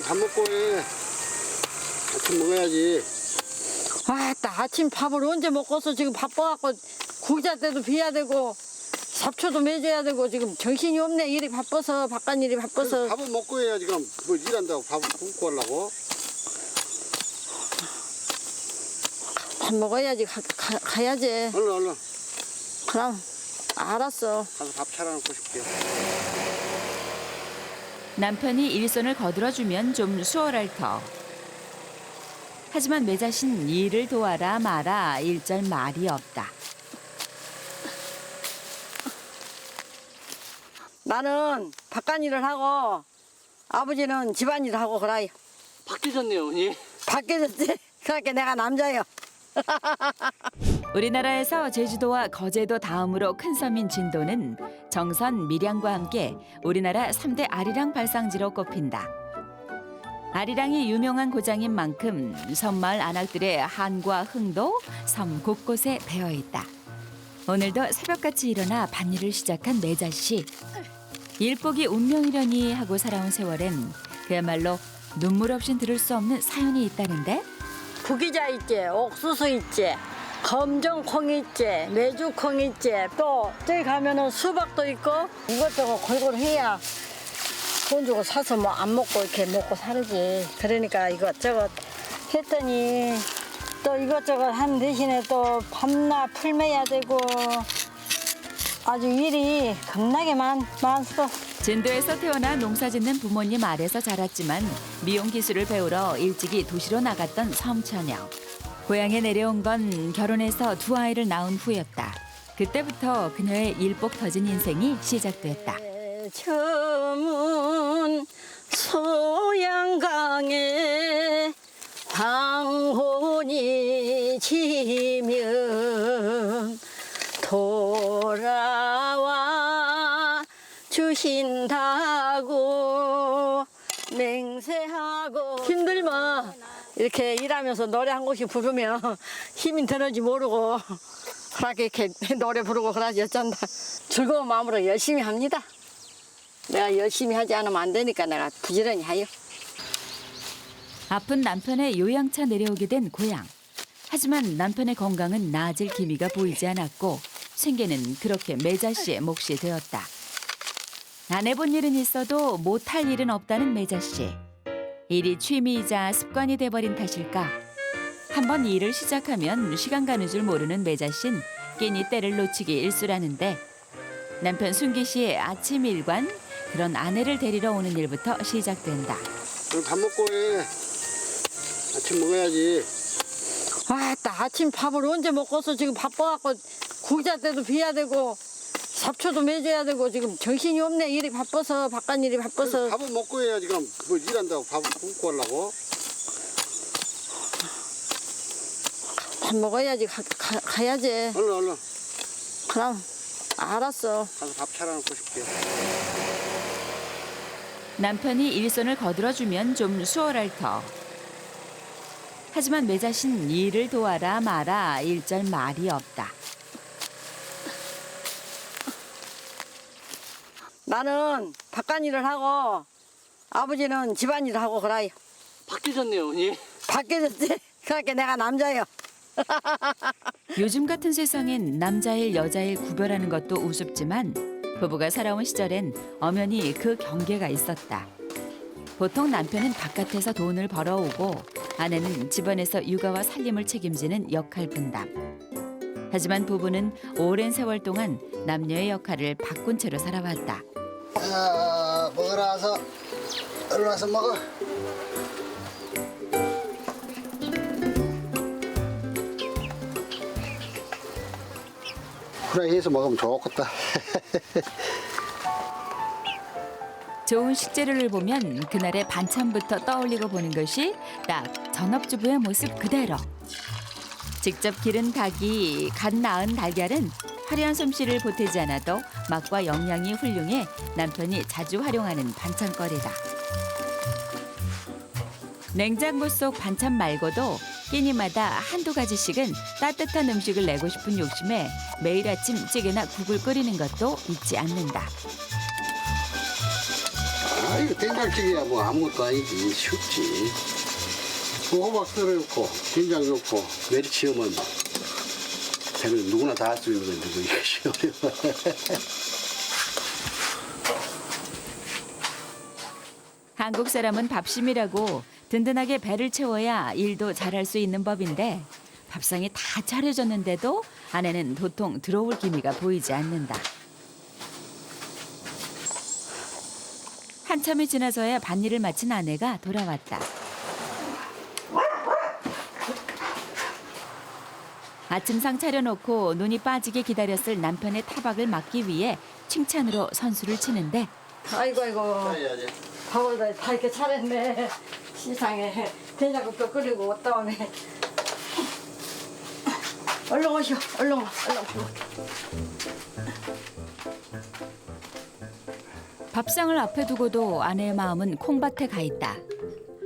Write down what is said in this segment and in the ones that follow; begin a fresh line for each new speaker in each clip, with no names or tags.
밥 먹고 해. 아침 먹어야지.
나 아침 밥을 언제 먹고서 지금 바빠갖고 국자 때도 비워야 되고 잡초도 매줘야 되고 지금 정신이 없네. 일이 바빠서 바깥일이 바빠서.
밥은 먹고 해야 지금 뭐 일한다고 밥 굶고 하려고.
밥 먹어야지. 가야지.
얼른.
그럼 알았어.
가서 밥 차려놓고 싶게.
남편이 일손을 거들어주면 좀 수월할 터. 하지만 내 자신 일을 도와라 마라 일절 말이 없다.
나는 바깥일을 하고 아버지는 집안일을 하고 그래요.
바뀌셨네요, 어머니.
바뀌었지? 그러니까 내가 남자예요.
우리나라에서 제주도와 거제도 다음으로 큰 섬인 진도는 정선, 밀양과 함께 우리나라 3대 아리랑 발상지로 꼽힌다. 아리랑이 유명한 고장인 만큼 섬마을 안악들의 한과 흥도 섬 곳곳에 배어 있다. 오늘도 새벽같이 일어나 밭일을 시작한 매자 씨. 일복이 운명이려니 하고 살아온 세월엔 그야말로 눈물 없인 들을 수 없는 사연이 있다는데.
구기자 있지, 옥수수 있지, 검정콩 있지, 메주콩 있지, 또 저기 가면은 수박도 있고 이것저것 골고루 해야 돈 주고 사서 뭐 안 먹고 이렇게 먹고 살지. 그러니까 이것저것 했더니 또 이것저것 하는 대신에 또 밤낮 풀매야 되고 아주 일이 겁나게 많았어.
진도에서 태어나 농사짓는 부모님 아래서 자랐지만 미용 기술을 배우러 일찍이 도시로 나갔던 섬처녀. 고향에 내려온 건 결혼해서 두 아이를 낳은 후였다. 그때부터 그녀의 일복 터진 인생이 시작됐다.
처음은 소양강에 황혼이 지면 돌아와 주신다고 맹세하고 힘들면 이렇게 일하면서 노래 한 곡씩 부르면 힘이 드는지 모르고 그렇게 이렇게 노래 부르고 그러지 어쩐다. 즐거운 마음으로 열심히 합니다. 내가 열심히 하지 않으면 안 되니까 내가 부지런히 하요.
아픈 남편의 요양차 내려오게 된 고향. 하지만 남편의 건강은 나아질 기미가 보이지 않았고 생계는 그렇게 매자 씨의 몫이 되었다. 안 해본 일은 있어도 못할 일은 없다는 매자 씨. 일이 취미이자 습관이 돼버린 탓일까? 한번 일을 시작하면 시간 가는 줄 모르는 매자 씨는 끼니 때를 놓치기 일쑤라는데 남편 순기 씨의 아침 일관, 그런 아내를 데리러 오는 일부터 시작된다.
밥 먹고 해. 아침 먹어야지.
나 아침 밥을 언제 먹고서 지금 바빠갖고 국자 때도 비워야 되고 잡초도 매줘야 되고 지금 정신이 없네. 일이 바빠서 바깥일이 바빠서.
밥은 먹고 해야 지금 뭐 일한다고 밥 굶고 하려고.
밥 먹어야지. 가야지.
얼른.
그럼 알았어.
가서 밥 차려놓고 싶게.
남편이 일손을 거들어주면 좀 수월할 터. 하지만 내 자신 일을 도와라 마라 일절 말이 없다.
나는 바깥일을 하고 아버지는 집안일을 하고 그래요.
바뀌셨네요, 어머니.
바뀌었지? 그러니까 내가 남자예요.
요즘 같은 세상엔 남자일 여자일 구별하는 것도 우습지만 부부가 살아온 시절엔 엄연히 그 경계가 있었다. 보통 남편은 바깥에서 돈을 벌어오고 아내는 집안에서 육아와 살림을 책임지는 역할 분담. 하지만 부부는 오랜 세월 동안 남녀의 역할을 바꾼 채로 살아왔다.
먹으러 와서 얼른 와서 먹어. 후라이해서 먹으면 좋겠다.
좋은 식재료를 보면 그날의 반찬부터 떠올리고 보는 것이 딱 전업주부의 모습 그대로. 직접 기른 닭이 갓 낳은 달걀은 화려한 솜씨를 보태지 않아도 맛과 영양이 훌륭해 남편이 자주 활용하는 반찬거리다. 냉장고 속 반찬 말고도 끼니마다 한두 가지씩은 따뜻한 음식을 내고 싶은 욕심에 매일 아침 찌개나 국을 끓이는 것도 잊지 않는다.
아, 이거 된장찌개야 뭐 아무것도 아니지. 쉽지. 호박 썰어놓고 된장 넣고 멸치 넣으면 되는 누구나 다 할 수 있는 건데 뭐 이것이 어려워.
한국 사람은 밥심이라고 든든하게 배를 채워야 일도 잘할 수 있는 법인데 밥상이 다 차려졌는데도 아내는 도통 들어올 기미가 보이지 않는다. 한참이 지나서야 밭일을 마친 아내가 돌아왔다. 아침상 차려놓고 눈이 빠지게 기다렸을 남편의 타박을 막기 위해 칭찬으로 선수를 치는데
아이고
해야지.
밥을 다 이렇게 차렸네. 세상에 된장국도 끓이고 다음에 얼른 오시오. 얼른 와.
밥상을 앞에 두고도 아내의 마음은 콩밭에 가 있다.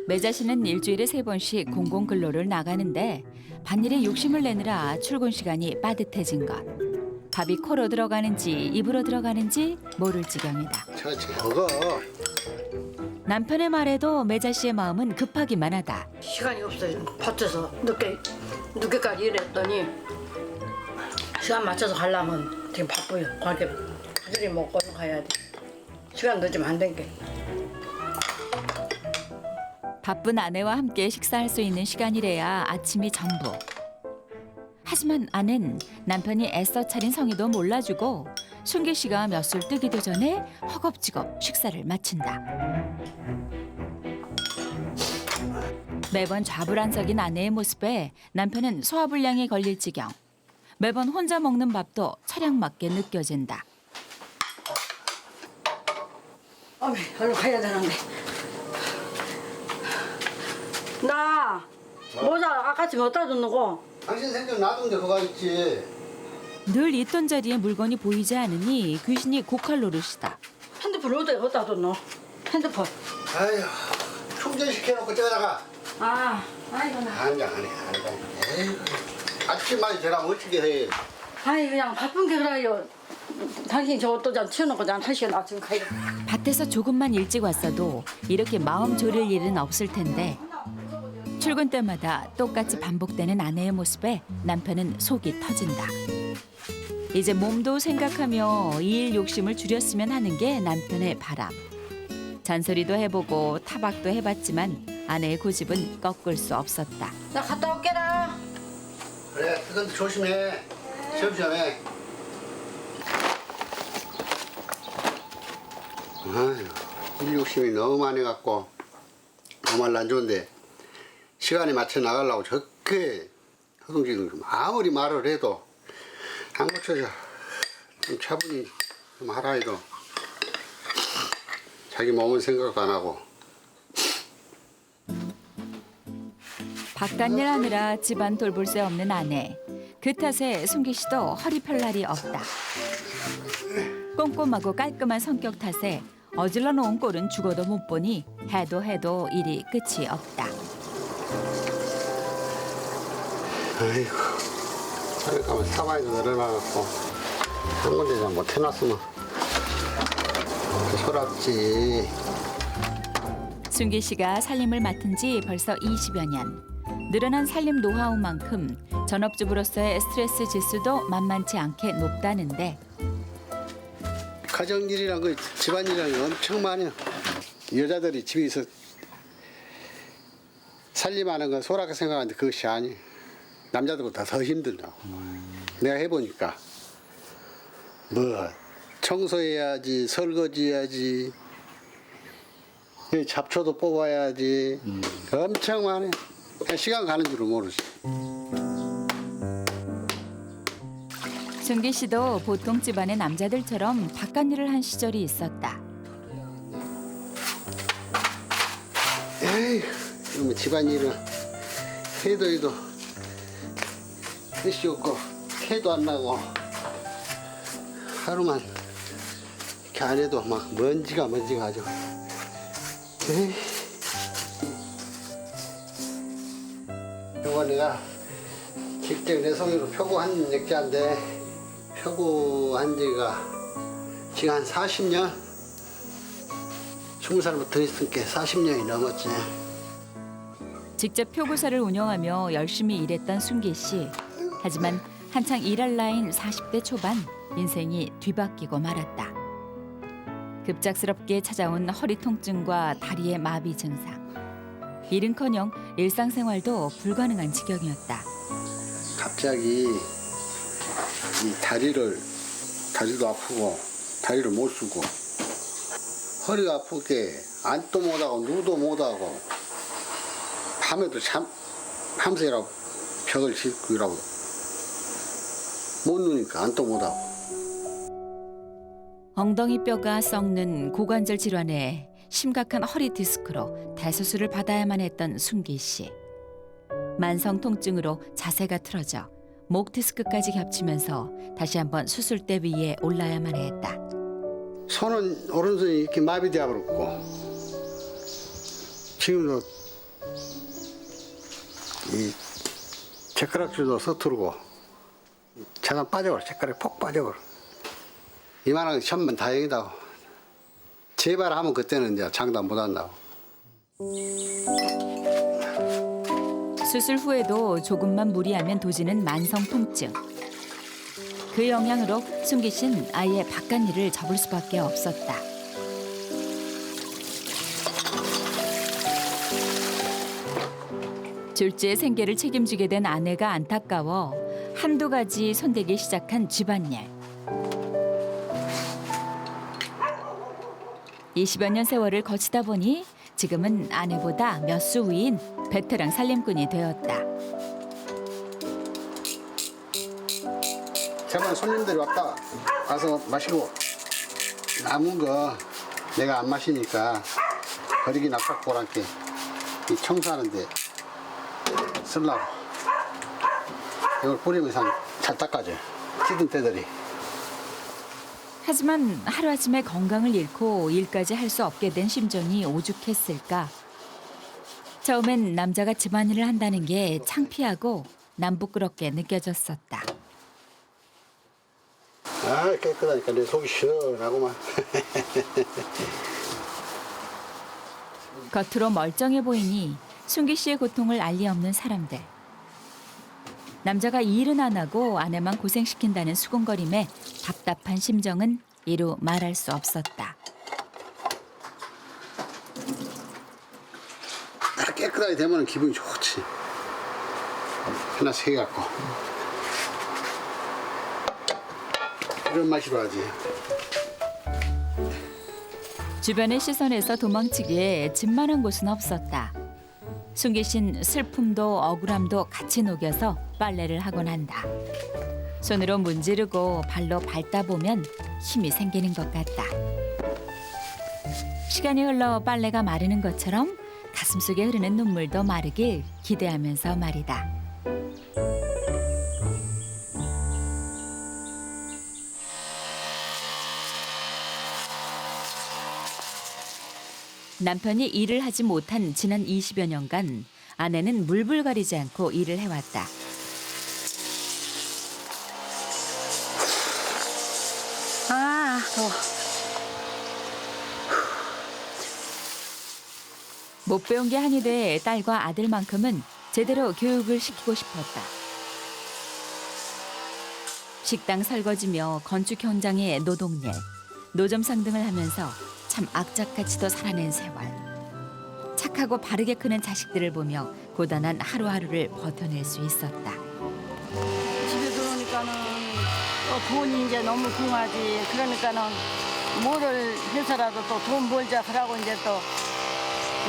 매자 씨는 일주일에 3번씩 공공근로를 나가는데 밭일에 욕심을 내느라 출근 시간이 빠듯해진 것. 밥이 코로 들어가는지 입으로 들어가는지 모를 지경이다.
저지 먹어.
남편의 말에도 매자 씨의 마음은 급하기만 하다.
시간이 없어요. 밭에서 늦게까지 일했더니 시간 맞춰서 가려면 지금 바빠요. 그렇게 가지리 먹고 가야 돼. 시간 늦으면 안 되게.
바쁜 아내와 함께 식사할 수 있는 시간이래야 아침이 전부. 하지만 아내는 남편이 애써 차린 성의도 몰라주고 순기 씨가 몇 술 뜨기도 전에 허겁지겁 식사를 마친다. 매번 좌불안석인 아내의 모습에 남편은 소화불량에 걸릴 지경. 매번 혼자 먹는 밥도 차량맞게 느껴진다.
얼른 가야 되는데. 나 모자 아까쯤 어디다 뒀노고?
당신 생각 놔둔 게 그거 있지.
늘 있던 자리에 물건이 보이지 않으니 귀신이 고칼 노릇이다.
핸드폰 어디다 뒀노? 핸드폰.
아휴, 충전시켜놓고 저기다가
아이고 나.
한장 안 해. 에이, 아침까지 저라면 어떻게 해.
그냥 바쁜 게 그래요. 당신 저것도 좀 치워놓고 난 1시간 아침 가요.
밭에서 조금만 일찍 왔어도 이렇게 마음 졸일 일은 없을 텐데 출근 때마다 똑같이 반복되는 아내의 모습에 남편은 속이 터진다. 이제 몸도 생각하며 이 일 욕심을 줄였으면 하는 게 남편의 바람. 잔소리도 해보고 타박도 해봤지만 아내의 고집은 꺾을 수 없었다.
나 갔다 올게라.
그래, 그건 조심해. 시험시험해. 아휴, 일 욕심이 너무 많아갖고 정말 안 좋은데 시간에 맞춰 나가려고 저렇게 허둥지둥 아무리 말을 해도 안 고쳐져. 좀 차분히 좀 하라 해도 자기 몸은 생각도 안 하고.
바깥일 하느라 집안 돌볼 새 없는 아내. 그 탓에 순기 씨도 허리 펼 날이 없다. 꼼꼼하고 깔끔한 성격 탓에 어질러 놓은 꼴은 죽어도 못 보니 해도 일이 끝이 없다.
아이고, 하루 가면 사방에도 늘어나갖고 한 군데 좀 못 해놨으면 소랍지.
순기 씨가 살림을 맡은 지 벌써 20여 년. 늘어난 살림 노하우만큼 전업주부로서의 스트레스 지수도 만만치 않게 높다는데
가정일이란 거, 집안일이란 게 엄청 많아요. 여자들이 집에서 살림하는 건 소라게 생각하는데 그것이 아니에요. 남자들보다 더 힘들다고. 내가 해보니까 뭐 청소해야지, 설거지해야지, 잡초도 뽑아야지. 엄청 많아요. 그냥 시간 가는 줄을 모르지.
순기 씨도 보통 집안의 남자들처럼 바깥일을 한 시절이 있었다.
에이, 뭐 집안일은 해도 끝이 없고 해도 안 나고 하루만 이렇게 안 해도 막 먼지가 아주. 에이. 이거 내가 직접 내 손으로 표고한 액자인데 표고한 지가 지금 한 40년 20살부터 했으니까 40년이 넘었지.
직접 표구사를 운영하며 열심히 일했던 순기 씨. 하지만 한창 일할 나이인 40대 초반 인생이 뒤바뀌고 말았다. 급작스럽게 찾아온 허리 통증과 다리의 마비 증상. 일은커녕 일상생활도 불가능한 지경이었다.
갑자기 이 다리도 아프고 다리를 못 쓰고 허리가 아프게 앉도 못하고 누도 못하고 밤에도 밤새 일하고 벽을 짚고 일하고 못 누니까 앉도 못하고.
엉덩이 뼈가 썩는 고관절 질환에 심각한 허리 디스크로 대수술을 받아야만 했던 순기 씨. 만성 통증으로 자세가 틀어져 목 디스크까지 겹치면서 다시 한번 수술대 위에 올라야만 했다.
손은 오른손이 이렇게 마비되어 버렸고 지금도 이 젓가락줄도 서투르고 잠깐 빠져버려. 젓가락이 폭 빠져버려. 이만한 천만 다행이다. 제발 하면 그때는 이제 장담 못 한다고.
수술 후에도 조금만 무리하면 도지는 만성 통증. 그 영향으로 순기 씨는 아예 바깥일을 접을 수밖에 없었다. 둘째 생계를 책임지게 된 아내가 안타까워 한두 가지 손대기 시작한 집안일. 20여 년 세월을 거치다 보니 지금은 아내보다 몇 수 위인 베테랑 살림꾼이 되었다.
저번에 손님들이 왔다 와서 마시고 남은 거 내가 안 마시니까 버리긴 아깝고 그렇게 이 청소하는데 쓰려고 이걸 뿌리면 이상 잘 닦아줘. 찌든 때들이.
하지만 하루아침에 건강을 잃고 일까지 할 수 없게 된 심정이 오죽했을까. 처음엔 남자가 집안일을 한다는 게 창피하고 남부끄럽게 느껴졌었다.
아 깨끗하니까 내 속이 시원하구만.
겉으로 멀쩡해 보이니 순기 씨의 고통을 알리 없는 사람들. 남자가 일은 안 하고 아내만 고생시킨다는 수군거림에 답답한 심정은 이루 말할 수 없었다.
딱 깨끗하게 되면 기분이 좋지. 하나씩 해갖고 이런 맛이로 하지.
주변의 시선에서 도망치기에 집만한 곳은 없었다. 순기 씨는 슬픔도 억울함도 같이 녹여서 빨래를 하곤 한다. 손으로 문지르고 발로 밟다 보면 힘이 생기는 것 같다. 시간이 흘러 빨래가 마르는 것처럼 가슴속에 흐르는 눈물도 마르길 기대하면서 말이다. 남편이 일을 하지 못한 지난 20여 년간 아내는 물불 가리지 않고 일을 해왔다.
아, 더워.
못 배운 게 한이 돼 딸과 아들만큼은 제대로 교육을 시키고 싶었다. 식당 설거지며 건축 현장의 노동일, 노점상 등을 하면서 참 악착같이도 살아낸 세월. 착하고 바르게 크는 자식들을 보며 고단한 하루하루를 버텨낼 수 있었다.
집에 들어오니까는 또 돈이 이제 너무 궁하지. 그러니까는 뭐를 해서라도 또 돈 벌자 그러고 이제 또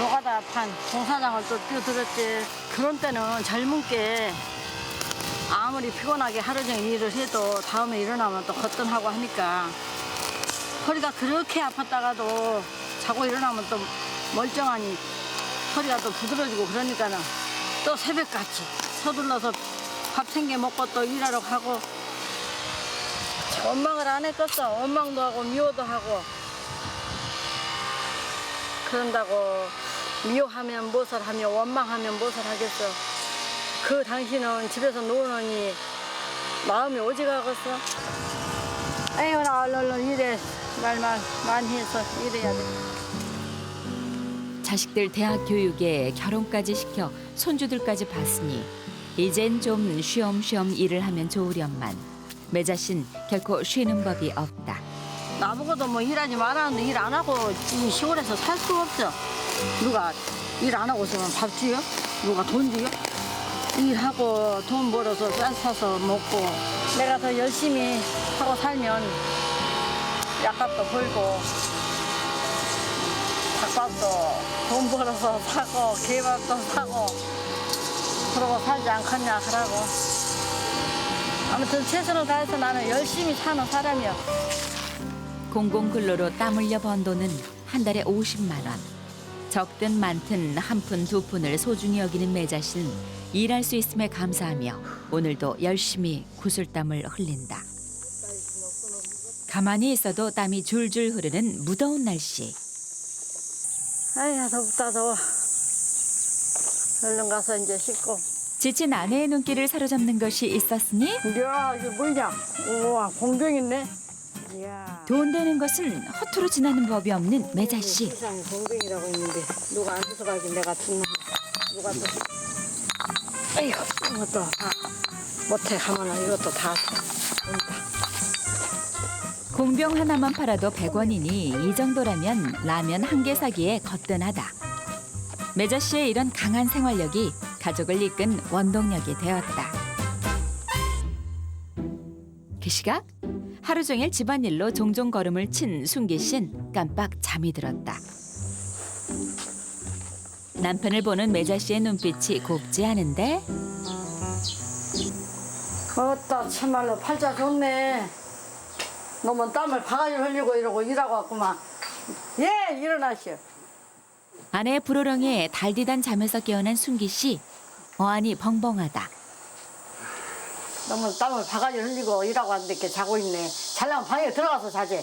노가다 판 공사장을 또 뛰어들었지. 그런 때는 젊은 게 아무리 피곤하게 하루 종일 일을 해도 다음에 일어나면 또 거뜬하고 하니까 허리가 그렇게 아팠다가도 자고 일어나면 또 멀쩡하니 허리가 또 부드러지고 그러니까는 또 새벽같이 서둘러서 밥 챙겨 먹고 또 일하러 가고 원망을 안 했겠어. 원망도 하고 미워도 하고 그런다고 미워하면 무엇을 하며 원망하면 무엇을 하겠어. 그 당신은 집에서 노느니 마음이 오직하겠어. 에휴 나 얼른 일해. 말만 많이 해서 일해야 돼.
자식들 대학 교육에 결혼까지 시켜 손주들까지 봤으니 이젠 좀 쉬엄쉬엄 일을 하면 좋으련만 매자씨는 결코 쉬는 법이 없다.
나보고도 뭐 일하지 말았는데 일 안 하고 이 시골에서 살 수 없어. 누가 일 안 하고 있으면 밥 주요? 누가 돈 주요? 일하고 돈 벌어서 쌀 사서 먹고 내가 더 열심히 하고 살면 약값도 벌고 닭밥도 돈 벌어서 사고 개밥도 사고 그러고 살지 않겠냐 그러고 아무튼 최선을 다해서 나는 열심히 사는 사람이야.
공공근로로 땀 흘려 번 돈은 한 달에 50만 원. 적든 많든 한 푼 두 푼을 소중히 여기는 매자씨는 일할 수 있음에 감사하며 오늘도 열심히 구슬땀을 흘린다. 가만히 있어도 땀이 줄줄 흐르는 무더운 날씨.
아이야 덥다 더워. 얼른 가서 이제 씻고.
지친 아내의 눈길을 사로잡는 것이 있었으니
이야 이게 뭐냐? 우와 공병 있네. 이야.
돈 되는 것은 허투루 지나는 법이 없는 매자씨.
세상에 공병이라고 있는데 누가 안 주워가지 내가 죽는 누가 또. 아이고 이것도 다 못해 가면은 이것도 다 온다.
공병 하나만 팔아도 100원이니 이 정도라면 라면 한 개 사기에 거뜬하다. 매자씨의 이런 강한 생활력이 가족을 이끈 원동력이 되었다. 그 시각 하루 종일 집안일로 종종 걸음을 친 순기 씨는 깜빡 잠이 들었다. 남편을 보는 매자씨의 눈빛이 곱지 않은데
어따 참말로 팔자 좋네. 너무 땀을 바가지 흘리고 이러고 일하고 왔구만. 예 일어나시오.
아내의 불호령에 달디단 잠에서 깨어난 순기 씨 어안이 벙벙하다.
너무 땀을 바가지 흘리고 일하고 왔는데 이렇게 자고 있네. 잘나면 방에 들어가서 자지.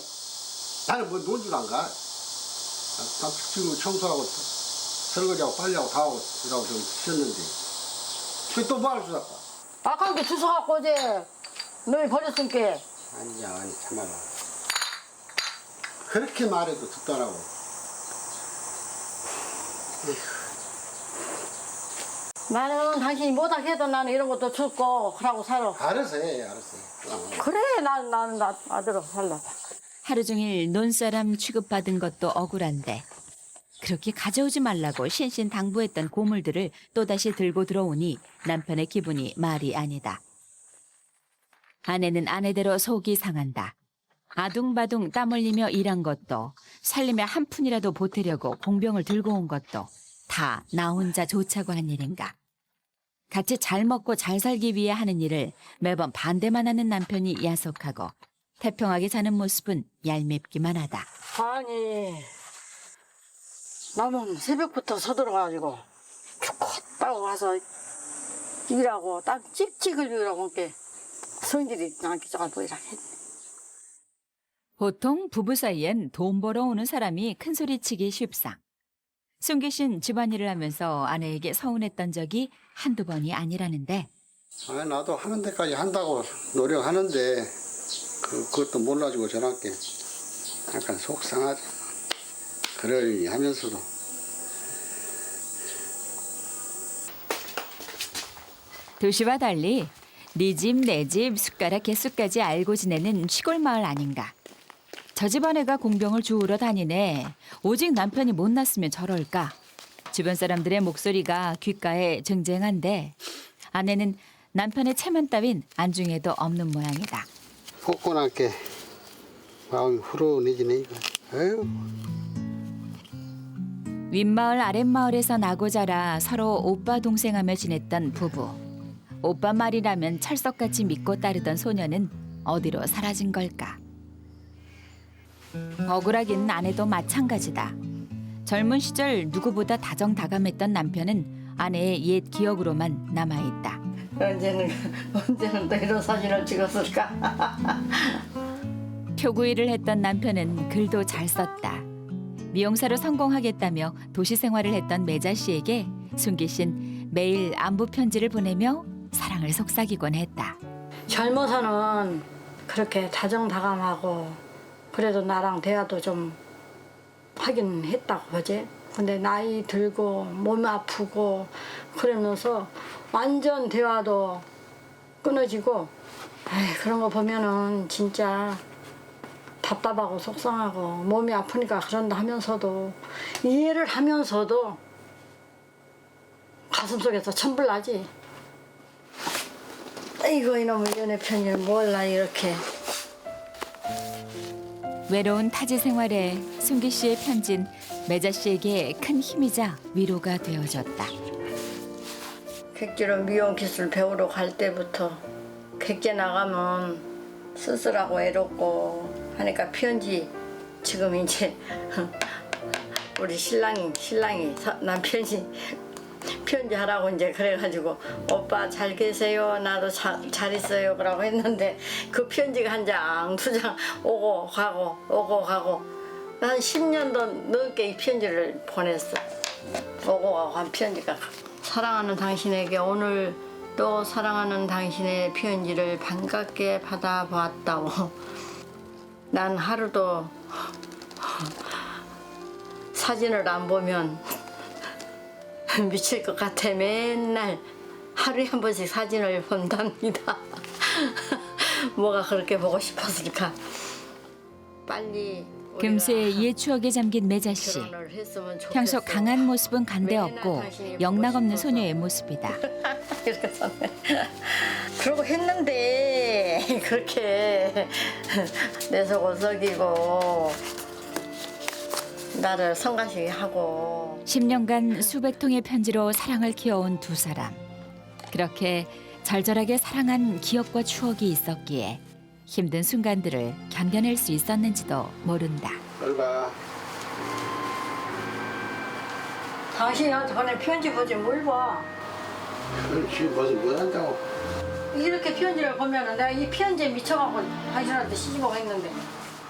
나는 뭐 논 줄 안 가. 나 지금 청소하고 설거지하고 빨래하고 다 하고 이러고 좀 쉬었는데 또 뭐 할 수 있을까?
아까 이렇게 주워갖고 어제 너희 버렸으니까.
아니 참말로 그렇게 말해도 듣더라고.
나는 당신이 못하게 해도 나는 이런 것도 춥고 그러고 살아.
알아서 해 알았어.
그래 나는 아들하고 살라.
하루 종일 논사람 취급받은 것도 억울한데 그렇게 가져오지 말라고 신신 당부했던 고물들을 또다시 들고 들어오니 남편의 기분이 말이 아니다. 아내는 아내대로 속이 상한다. 아둥바둥 땀 흘리며 일한 것도 살림에 한 푼이라도 보태려고 공병을 들고 온 것도 다 나 혼자 좋자고 한 일인가. 같이 잘 먹고 잘 살기 위해 하는 일을 매번 반대만 하는 남편이 야속하고 태평하게 사는 모습은 얄밉기만 하다.
아니 나는 새벽부터 서들어가지고 죽겠다고 와서 일하고 땀 찍찍 흘리라고 이렇게 성질이 나한테 저가 보이라 했네.
보통 부부 사이엔 돈 벌어오는 사람이 큰소리치기 쉽상. 순기 씨는 집안일을 하면서 아내에게 서운했던 적이 한두 번이 아니라는데
나도 하는 데까지 한다고 노력하는데 그것도 몰라주고 저렇게 약간 속상하지. 그러니 하면서도
도시와 달리 네 집 내 집 숟가락 개수까지 알고 지내는 시골 마을 아닌가. 저 집 아내가 공병을 주우러 다니네. 오직 남편이 못 났으면 저럴까. 주변 사람들의 목소리가 귓가에 쟁쟁한데 아내는 남편의 체면 따윈 안중에도 없는 모양이다.
포근하게 마음이 후련해지네 이거. 아유.
윗마을 아랫마을에서 나고 자라 서로 오빠 동생하며 지냈던 부부. 오빠 말이라면 철석같이 믿고 따르던 소녀는 어디로 사라진 걸까. 억울하긴 아내도 마찬가지다. 젊은 시절 누구보다 다정다감했던 남편은 아내의 옛 기억으로만 남아있다.
언제는 또 이런 사진을 찍었을까?
표구 일을 했던 남편은 글도 잘 썼다. 미용사로 성공하겠다며 도시 생활을 했던 매자 씨에게 순기 씨는 매일 안부 편지를 보내며 사랑을 속삭이곤 했다.
젊어서는 그렇게 다정다감하고 그래도 나랑 대화도 좀 하긴 했다고 보지. 근데 나이 들고 몸 아프고 그러면서 완전 대화도 끊어지고 에이, 그런 거 보면은 진짜 답답하고 속상하고 몸이 아프니까 그런다 하면서도 이해를 하면서도 가슴속에서 천불 나지. 이거 이놈의 연애 편지를 몰라 이렇게.
외로운 타지 생활에 순기 씨의 편지는 매자 씨에게 큰 힘이자 위로가 되어줬다.
객지로 미용 기술 배우러 갈 때부터 객지 나가면 쓸쓸하고 애롭고 하니까 편지 지금 이제 우리 신랑이 남편이 편지 하라고 이제 그래가지고 오빠 잘 계세요 나도 잘 있어요 그러고 했는데 그 편지가 한 장 두 장 오고 가고 한 10년도 넘게 이 편지를 보냈어. 오고 가고 한 편지가 사랑하는 당신에게 오늘 또 사랑하는 당신의 편지를 반갑게 받아보았다고. 난 하루도 사진을 안 보면 미칠 것 같아. 맨날 하루에 한 번씩 사진을 본답니다. 뭐가 그렇게 보고 싶었을까. 빨리
금세 옛 추억에 잠긴 매자 씨.
결혼을 했으면 좋겠어.
평소 강한 모습은 간데없고 영락없는 소녀의 모습이다.
이렇게 썼네. 그러고 했는데 그렇게 내 속을 썩이고 나를 성가시게 하고
10년간 수백 통의 편지로 사랑을 키워온 두 사람. 그렇게 절절하게 사랑한 기억과 추억이 있었기에 힘든 순간들을 견뎌낼 수 있었는지도 모른다.
얼마
당신이 저번에 편지 보지 뭘 봐.
지금 무슨 뭐 한다고?
이렇게 편지를 보면은 내가 이 편지에 미쳐갖고 당신한테 시집오고 했는데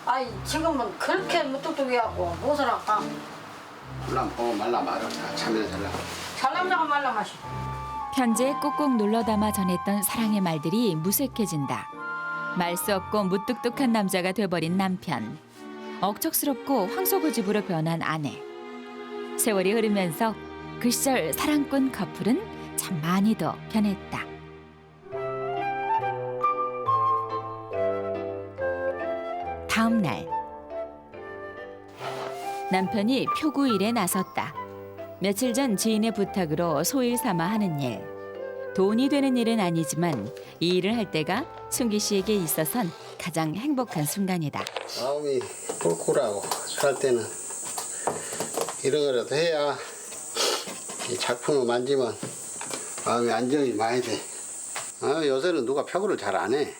아이 지금은 그렇게 무뚝뚝해갖고 무엇을 할까.
물론 보고 말라 말아. 참여 잘라.
잘남자가 말라 마시.
편지에 꾹꾹 눌러 담아 전했던 사랑의 말들이 무색해진다. 말 수 없고 무뚝뚝한 남자가 돼버린 남편. 억척스럽고 황소고집으로 변한 아내. 세월이 흐르면서 그 시절 사랑꾼 커플은 참 많이도 변했다. 다음 날 남편이 표구 일에 나섰다. 며칠 전 지인의 부탁으로 소일 삼아 하는 일. 돈이 되는 일은 아니지만 이 일을 할 때가 순기 씨에게 있어선 가장 행복한 순간이다.
마음이 꿀꿀하고 할 때는 이런 거라도 해야 이 작품을 만지면 마음이 안정이 많이 돼. 요새는 누가 표구를 잘 안 해.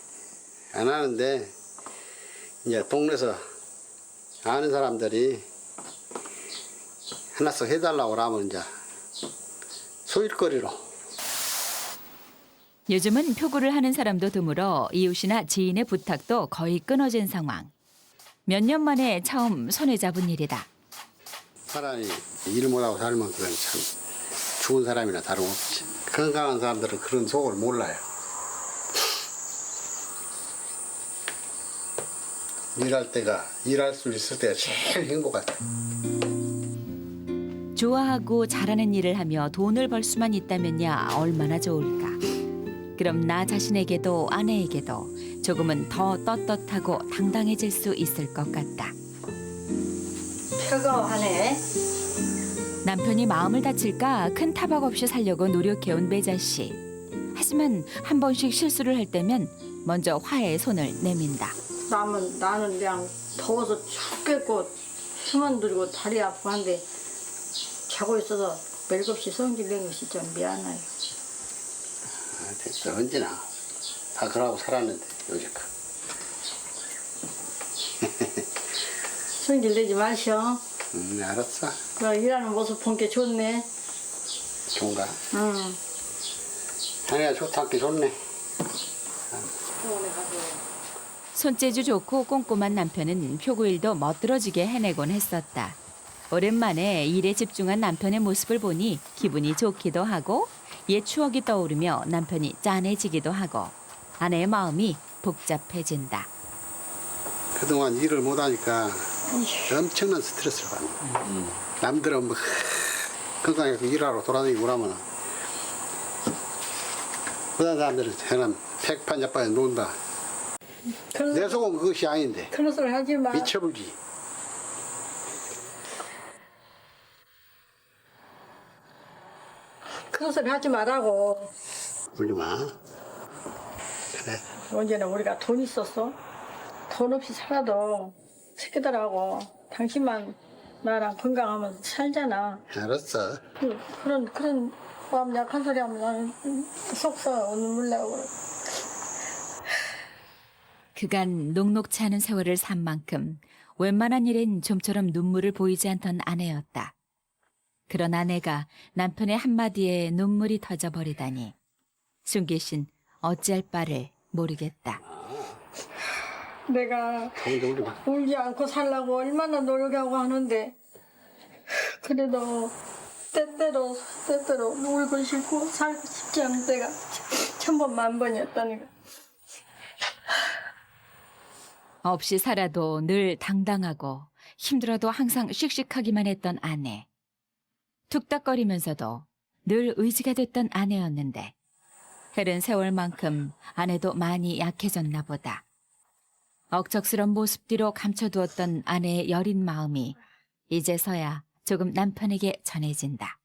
안 하는데 이제 동네에서 아는 사람들이 하나씩 해달라고 하면 이제 소일거리로.
요즘은 표구를 하는 사람도 드물어 이웃이나 지인의 부탁도 거의 끊어진 상황. 몇 년 만에 처음 손에 잡은 일이다.
사람이 일 못하고 살면 그건 참 죽은 사람이나 다름없지. 건강한 사람들은 그런 속을 몰라요. 일할 때가 일할 수 있을 때가 제일 행복하다.
좋아하고 잘하는 일을 하며 돈을 벌 수만 있다면야 얼마나 좋을까. 그럼 나 자신에게도 아내에게도 조금은 더 떳떳하고 당당해질 수 있을 것 같다.
표고하네.
남편이 마음을 다칠까 큰 타박 없이 살려고 노력해온 매자 씨. 하지만 한 번씩 실수를 할 때면 먼저 화해의 손을 내민다.
나는 그냥 더워서 죽겠고 숨안 들이고 다리 아프고 한데 자고 있어서 멜없이 성질 낸 것이 좀 미안해요.
됐어. 언제나 다 그러고 살았는데 여지껏.
성질 내지 마셔.
알았어.
그 일하는 모습 본 게 좋네.
좋은가?
응.
자네가 좋다 게 좋네.
손재주 좋고 꼼꼼한 남편은 표구일도 멋들어지게 해내곤 했었다. 오랜만에 일에 집중한 남편의 모습을 보니 기분이 좋기도 하고 옛 추억이 떠오르며 남편이 짠해지기도 하고 아내의 마음이 복잡해진다.
그동안 일을 못하니까 엄청난 스트레스를 받는. 남들은 뭐 건강하게 일하러 돌아다니고 그러면 그다음 사람들은 저는 백판자판에 논다. 내 속은 그것이 아닌데
그런 소리 하지 마.
미쳐불지.
그런 소리 하지 말라고.
울지 마. 그래.
언제나 우리가 돈 있었어? 돈 없이 살아도 새끼들하고 당신만 나랑 건강하면서 살잖아.
알았어.
그런 마음 약한 소리 하면 나는 속서 눈물 나고 그래.
그간 녹록치 않은 세월을 산 만큼 웬만한 일엔 좀처럼 눈물을 보이지 않던 아내였다. 그런 아내가 남편의 한마디에 눈물이 터져버리다니 순기 씨는 어찌할 바를 모르겠다.
내가
울지 마.
울지 않고 살려고 얼마나 노력하고 하는데 그래도 때때로 울고 싶고 살고 싶지 않은 때가 천번 만번이었다니까.
없이 살아도 늘 당당하고 힘들어도 항상 씩씩하기만 했던 아내. 툭닥거리면서도 늘 의지가 됐던 아내였는데 흐른 세월만큼 아내도 많이 약해졌나 보다. 억척스런 모습 뒤로 감춰두었던 아내의 여린 마음이 이제서야 조금 남편에게 전해진다.